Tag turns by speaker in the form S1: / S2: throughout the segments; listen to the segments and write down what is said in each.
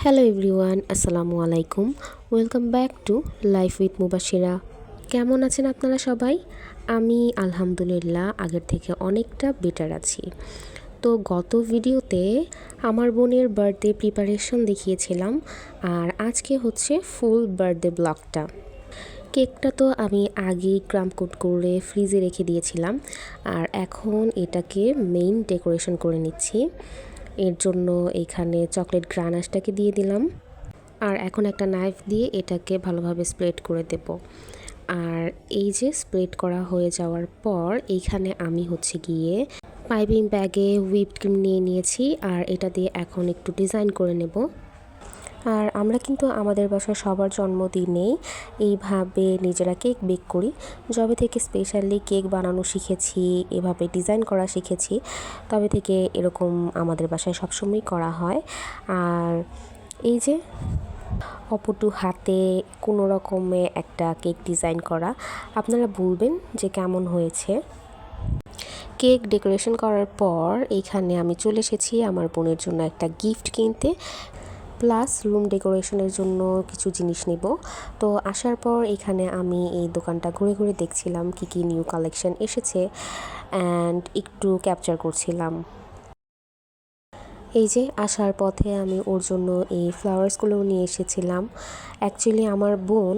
S1: Hello everyone, আসসালামু আলাইকুম। Welcome back to life with Mubashira. কেমন আছেন আপনারা সবাই? আমি আলহামদুলিল্লাহ আগের থেকে অনেকটা বেটার আছি। তো গত ভিডিওতে আমার বোনের বার্থডে প্রিপারেশন দেখিয়েছিলাম, আর আজকে হচ্ছে ফুল বার্থডে ব্লগটা। কেকটা তো আমি আগেই ক্রাম্প কোট করে ফ্রিজে রেখে দিয়েছিলাম, আর এখন এটাকে মেইন ডেকোরেশন করে নিচ্ছি। এর জন্য এখানে চকলেট গ্রানাশটাকে দিয়ে দিলাম, আর এখন একটা নাইফ দিয়ে এটাকে ভালোভাবে স্প্রেড করে দেব। আর এই যে স্প্রেড করা হয়ে যাওয়ার পর এইখানে আমি হচ্ছে গিয়ে পাইপিং ব্যাগে হুইপড ক্রিম নিয়ে নিয়েছি, আর এটা দিয়ে এখন একটু ডিজাইন করে নেব। আর আমরা কিন্তু আমাদের বাসায় সবার জন্মদিনেই এইভাবে নিজেরা কেক বেক করি। যবে থেকে স্পেশালি কেক বানানো শিখেছি, এভাবে ডিজাইন করা শিখেছি, তবে থেকে এরকম আমাদের বাসায় সবসময় করা হয়। আর এই যে অপটু হাতে কোনো রকমে একটা কেক ডিজাইন করা, আপনারা বলবেন যে কেমন হয়েছে। কেক ডেকোরেশন করার পর এইখানে আমি চলে এসেছি আমার বোনের জন্য একটা গিফট কিনতে, প্লাস রুম ডেকোরেশনের জন্য কিছু জিনিস নেব। তো আসার পর এখানে আমি এই দোকানটা ঘুরে ঘুরে দেখছিলাম কি কি নিউ কালেকশন এসেছে, অ্যান্ড একটু ক্যাপচার করছিলাম। এই যে আসার পথে আমি ওর জন্য এই ফ্লাওয়ার্সগুলোও নিয়ে এসেছিলাম। অ্যাকচুয়ালি আমার বোন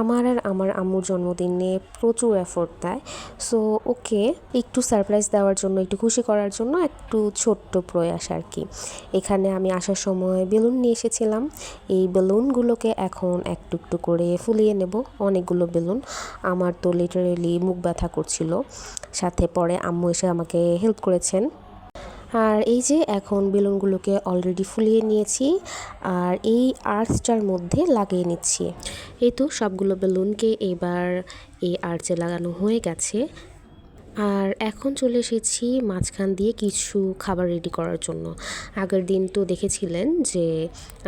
S1: আমার আর আমার আম্মুর জন্মদিনে প্রচুর এফোর্ট দেয়, সো ওকে একটু সারপ্রাইজ দেওয়ার জন্য, একটু খুশি করার জন্য একটু ছোট্ট প্রয়াস আর কি। এখানে আমি আসার সময় বেলুন নিয়ে এসেছিলাম। এই বেলুনগুলোকে এখন একটু একটু করে ফুলিয়ে নেব, অনেকগুলো বেলুন। আমার তো লিটারেলি মুখ ব্যথা করছিল, সাথে পরে আম্মু এসে আমাকে হেল্প করেছেন। আর এই যে এখন বেলুনগুলোকে অলরেডি ফুলিয়ে নিয়েছি, আর এই আর্চটার মধ্যে লাগিয়ে নিচ্ছি। এই তো সবগুলো বেলুনকে এবার এই আর্চে লাগানো হয়ে গেছে। আর এখন চলে এসেছি মাঝখান দিয়ে কিছু খাবার রেডি করার জন্য। আগের দিন তো দেখেছিলেন যে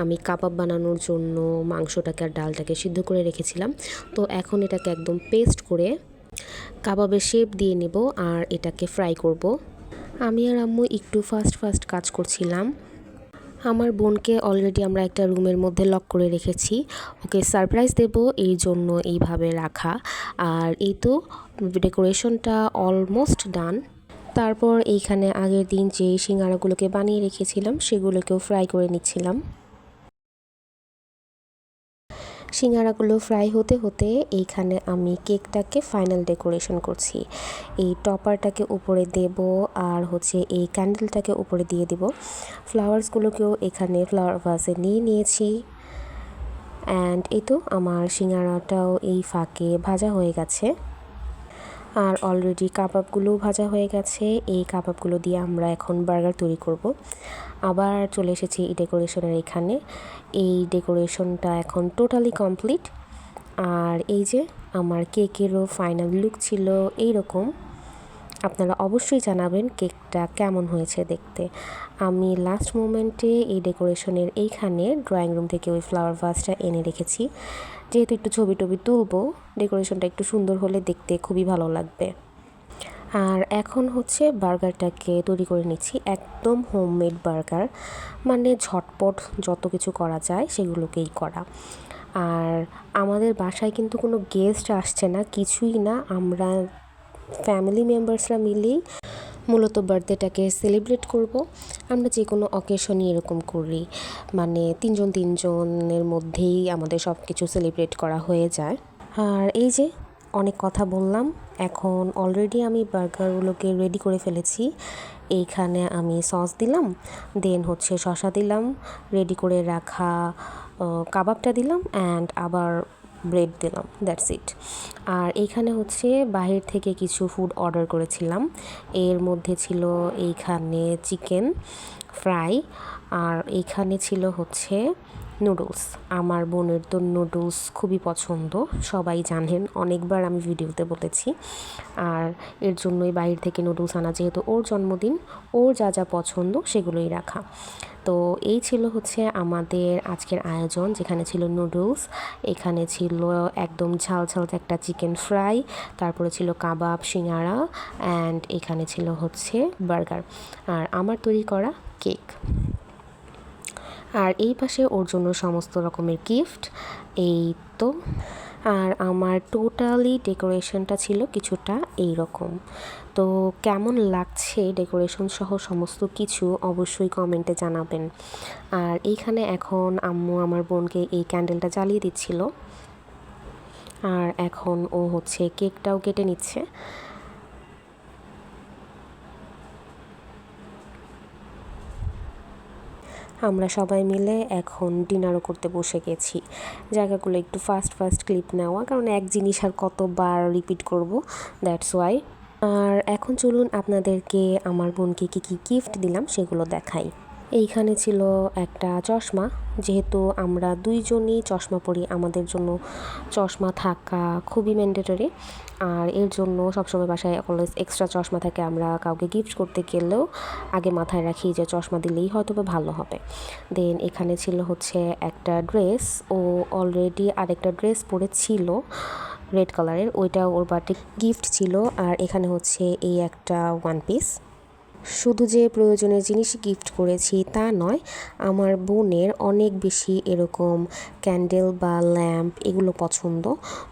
S1: আমি কাবাব বানানোর জন্য মাংসটাকে আর ডালটাকে সিদ্ধ করে রেখেছিলাম। তো এখন এটাকে একদম পেস্ট করে কাবাবের শেপ দিয়ে নেব, আর এটাকে ফ্রাই করব। আমি আর আম্মু একটু ফাস্ট কাজ করছিলাম। আমার বোনকে অলরেডি আমরা একটা রুমের মধ্যে লক করে রেখেছি, ওকে সারপ্রাইজ দেব এই জন্য এইভাবে রাখা। আর এই তো ডেকোরেশনটা অলমোস্ট ডান। তারপর এইখানে আগের দিন যে সিঙ্গারাগুলোকে বানিয়ে রেখেছিলাম সেগুলোকেও ফ্রাই করে নিচ্ছিলাম। সিঙ্গারাগুলো ফ্রাই হতে হতে এইখানে আমি কেকটাকে ফাইনাল ডেকোরেশন করছি। এই টপারটাকে উপরে দেব, আর হচ্ছে এই ক্যান্ডেলটাকে উপরে দিয়ে দিব। ফ্লাওয়ার্সগুলোকেও এখানে ফ্লাওয়ার ভাসে নিয়ে নিয়েছি। অ্যান্ড এই তো আমার সিঙ্গারাটাও এই ফাঁকে ভাজা হয়ে গেছে, আর অলরেডি কাবাবগুলোও ভাজা হয়ে গেছে। এই কাবাবগুলো দিয়ে আমরা এখন বার্গার তৈরি করব। আবার চলে এসেছি এই ডেকোরেশনের এখানে। এই ডেকোরেশনটা এখন টোটালি কমপ্লিট। আর এই যে আমার কেকেরও ফাইনাল লুক ছিল এই রকম। আপনারা অবশ্যই জানাবেন কেকটা কেমন হয়েছে দেখতে। আমি লাস্ট মোমেন্টে এই ডেকোরেশনের এইখানে ড্রয়িং রুম থেকে ওই ফ্লাওয়ার ভাসটা এনে রেখেছি, যেহেতু একটু ছবি টবি তুলবো, ডেকোরেশনটা একটু সুন্দর হলে দেখতে খুবই ভালো লাগবে। আর এখন হচ্ছে বার্গারটাকে তৈরি করে নিচ্ছি, একদম হোমমেড বার্গার, মানে ঝটপট যত কিছু করা যায় সেগুলোকেই করা। আর আমাদের বাসায় কিন্তু কোনো গেস্ট আসছে না, কিছুই না, আমরা ফ্যামিলি মেম্বার্সরা মিলেই মূলত বার্থডেটাকে সেলিব্রেট করব। আমরা যে কোনো অকেশনই এরকম করি, মানে তিনজনের মধ্যেই আমাদের সব কিছু সেলিব্রেট করা হয়ে যায়। আর এই যে অনেক কথা বললাম, এখন অলরেডি আমি বার্গারগুলোকে রেডি করে ফেলেছি। এইখানে আমি সস দিলাম, দেন হচ্ছে শসা দিলাম, রেডি করে রাখা কাবাবটা দিলাম, অ্যান্ড আবার ব্রেড দিলাম, দ্যাটস ইট। আর এইখানে হচ্ছে বাহির থেকে কিছু ফুড অর্ডার করেছিলাম। এর মধ্যে ছিল এইখানে চিকেন ফ্রাই, আর এইখানে ছিল হচ্ছে নুডলস। আমার বোনের তো নুডলস খুবই পছন্দ, সবাই জানেন, অনেকবার আমি ভিডিওতে বলেছি। আর এর জন্যই বাইরে থেকে নুডলস আনা, যেহেতু ওর জন্মদিন, ওর যা যা পছন্দ সেগুলোই রাখা। তো এই ছিল হচ্ছে আমাদের আজকের আয়োজন, যেখানে ছিল নুডলস, এখানে ছিল একদম ঝাল ঝাল একটা চিকেন ফ্রাই, তারপরে ছিল কাবাব, সিঙ্গারা, অ্যান্ড এখানে ছিল হচ্ছে বার্গার, আর আমার তৈরি করা কেক। আর এই পাশে ওর জন্য সমস্ত রকমের গিফট। এই তো। আর আমার টোটালি ডেকোরেশনটা ছিল কিছুটা এই রকম। তো কেমন লাগছে ডেকোরেশন সহ সমস্ত কিছু অবশ্যই কমেন্টে জানাবেন। আর এইখানে এখন আম্মু আমার বোনকে এই ক্যান্ডেলটা জ্বালিয়ে দিচ্ছিল। আর এখন ও হচ্ছে কেকটাও কেটে নিচ্ছে। আমরা সবাই মিলে এখন ডিনারও করতে বসে গেছি। জায়গাগুলো একটু ফাস্ট ফাস্ট ক্লিপ নেওয়া, কারণ এক জিনিস আর কতবার রিপিট করব, দ্যাটস ওয়াই। আর এখন চলুন আপনাদেরকে আমার বোনকে কী কী গিফট দিলাম সেগুলো দেখাই। এইখানে ছিল একটা চশমা। যেহেতু আমরা দুইজনই চশমা পরি, আমাদের জন্য চশমা থাকা খুবই ম্যান্ডেটরি। আর এর জন্য সবসময় বাসায় অলওয়েজ এক্সট্রা চশমা থাকে। আমরা কাউকে গিফট করতে গেলেও আগে মাথায় রাখি যে চশমা দিলেই হয়তো বা ভালো হবে। দেন এখানে ছিল হচ্ছে একটা ড্রেস। ও অলরেডি আরেকটা ড্রেস পরেছিল রেড কালারের, ওইটা ওর বার্থডে গিফট ছিল। আর এখানে হচ্ছে এই একটা ওয়ান পিস। শুধু যে প্রয়োজনীয় জিনিসই গিফট করেছি তা নয়, আমার বোনের অনেক বেশি এরকম ক্যান্ডেল বা ল্যাম্প এগুলো পছন্দ।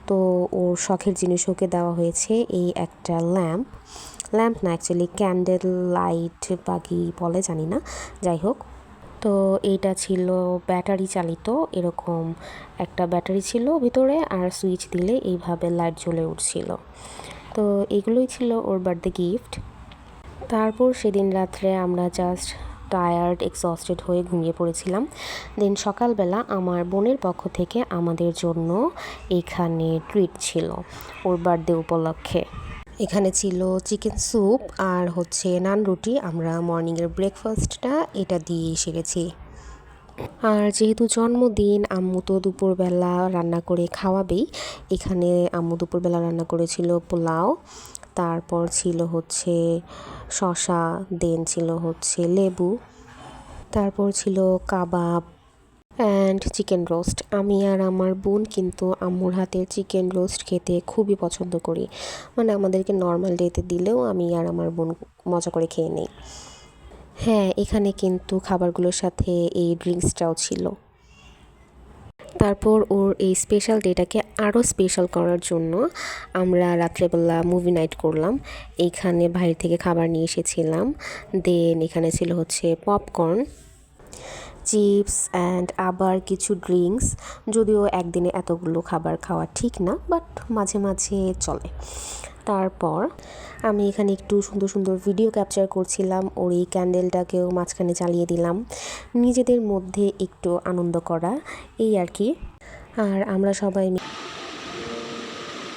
S1: তো ওর শখের জিনিস ওকে দেওয়া হয়েছে এই একটা ল্যাম্প না, অ্যাকচুয়ালি ক্যান্ডেল লাইট বা কি বলে জানি না, যাই হোক। তো এইটা ছিল ব্যাটারি চালিত, এরকম একটা ব্যাটারি ছিল ভিতরে, আর সুইচ দিলে এইভাবে লাইট জ্বলে উঠছিল। তো এগুলোই ছিল ওর বার্থডে গিফট। তারপর সেদিন রাত্রে আমরা জাস্ট টায়ার্ড এক্সস্টেড হয়ে ঘুমিয়ে পড়েছিলাম। দেন সকালবেলা আমার বোনের পক্ষ থেকে আমাদের জন্য এখানে ট্রিট ছিল ওর বার্থডে উপলক্ষে। এখানে ছিল চিকেন স্যুপ আর হচ্ছে নান রুটি। আমরা মর্নিংয়ের ব্রেকফাস্টটা এটা দিয়ে সেরেছি। আর যেহেতু জন্মদিন, আম্মু তো দুপুরবেলা রান্না করে খাওয়াবেই। এখানে আম্মু দুপুরবেলা রান্না করেছিল পোলাও, তারপর ছিল হচ্ছে শসা, দেন ছিল হচ্ছে লেবু, তারপর ছিল কাবাব অ্যান্ড চিকেন রোস্ট। আমি আর আমার বোন কিন্তু আম্মুর হাতের চিকেন রোস্ট খেতে খুবই পছন্দ করি। মানে আমাদেরকে নর্মাল ডেতে দিলেও আমি আর আমার বোন মজা করে খেয়ে নেই। হ্যাঁ, এখানে কিন্তু খাবারগুলোর সাথে এই ড্রিঙ্কসটাও ছিল। তারপর ওর এই স্পেশাল ডেটাকে আরও স্পেশাল করার জন্য আমরা রাত্রেবেলা মুভি নাইট করলাম। এইখানে বাইরে থেকে খাবার নিয়ে এসেছিলাম। দেন এখানে ছিল হচ্ছে পপকর্ন, চিপস অ্যান্ড আবার কিছু ড্রিঙ্কস। যদিও একদিনে এতগুলো খাবার খাওয়া ঠিক না, বাট মাঝে মাঝে চলে। তারপর আমি এখানে একটু সুন্দর সুন্দর ভিডিও ক্যাপচার করছিলাম। ওর এই ক্যান্ডেলটাকেও মাঝখানে জ্বালিয়ে দিলাম, নিজেদের মধ্যে একটু আনন্দ করা, এই আর কি। আর আমরা সবাই